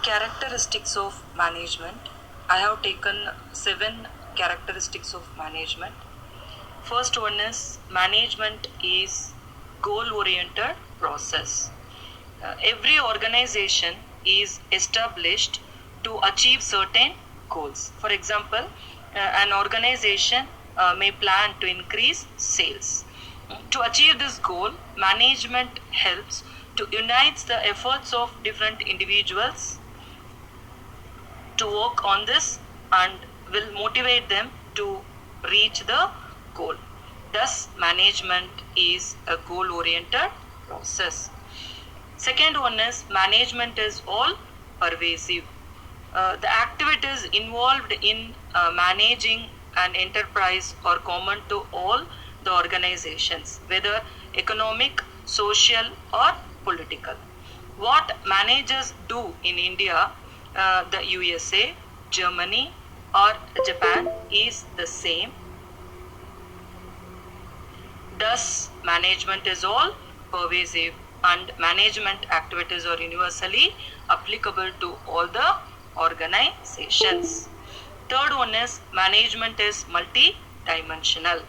Characteristics of management. I have taken 7 characteristics of management. First one is management is goal oriented process. Every organization is established to achieve certain goals. For example, an organization may plan to increase sales. To achieve this goal, management helps to unite the efforts of different individuals to work on this and will motivate them to reach the goal. Thus, management is a goal oriented process. Second one is management is all pervasive. The activities involved in managing an enterprise are common to all the organizations, whether economic, social, or political. What managers do in India, the USA, Germany, or Japan is the same. Thus, management is all pervasive and management activities are universally applicable to all the organizations. Third one is management is multi-dimensional.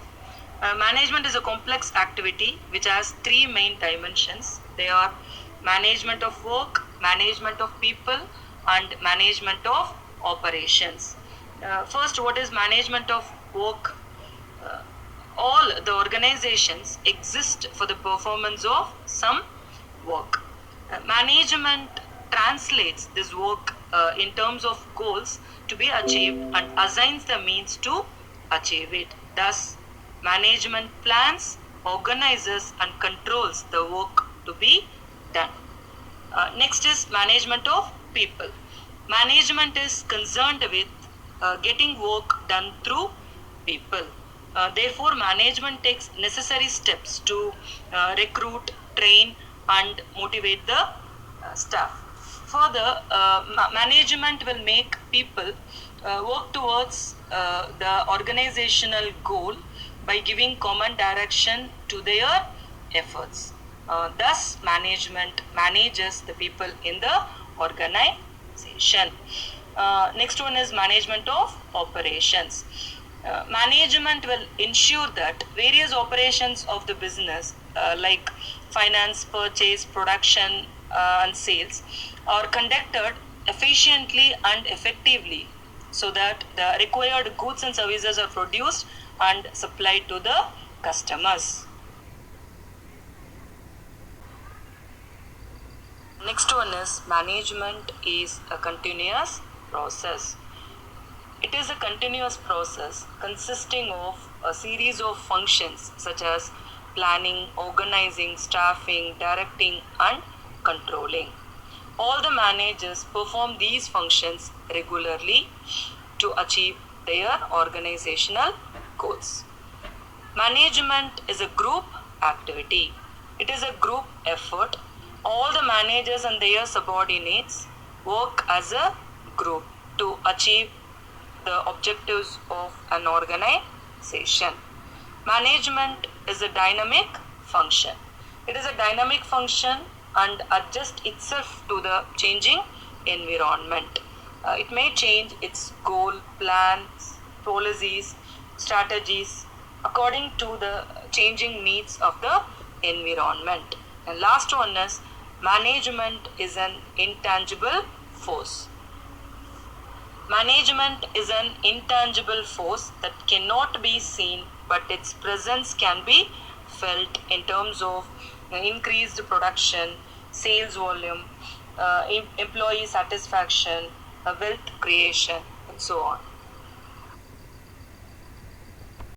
Management is a complex activity which has 3 main dimensions. They are management of work, management of people, and management of operations. First, what is management of work? All the organizations exist for the performance of some work. Management translates this work in terms of goals to be achieved and assigns the means to achieve it. Thus, management plans, organizes, and controls the work to be done. Next is management of people. Management is concerned with getting work done through people. Therefore, management takes necessary steps to recruit, train, and motivate the staff. Further, management will make people work towards the organizational goal by giving common direction to their efforts. Thus, management manages the people in the organization. Next one is management of operations. Management will ensure that various operations of the business like finance, purchase, production, and sales are conducted efficiently and effectively so that the required goods and services are produced and supplied to the customers. Next one is management is a continuous process. It is a continuous process consisting of a series of functions such as planning, organizing, staffing, directing, and controlling. All the managers perform these functions regularly to achieve their organizational goals. Management is a group activity. It is a group effort. All the managers and their subordinates work as a group to achieve the objectives of an organization. Management is a dynamic function. It is a dynamic function and adjusts itself to the changing environment. It may change its goal, plans, policies, strategies according to the changing needs of the environment. And last one is management is an intangible force. Management is an intangible force that cannot be seen, but its presence can be felt in terms of increased production, sales volume, employee satisfaction, wealth creation, and so on.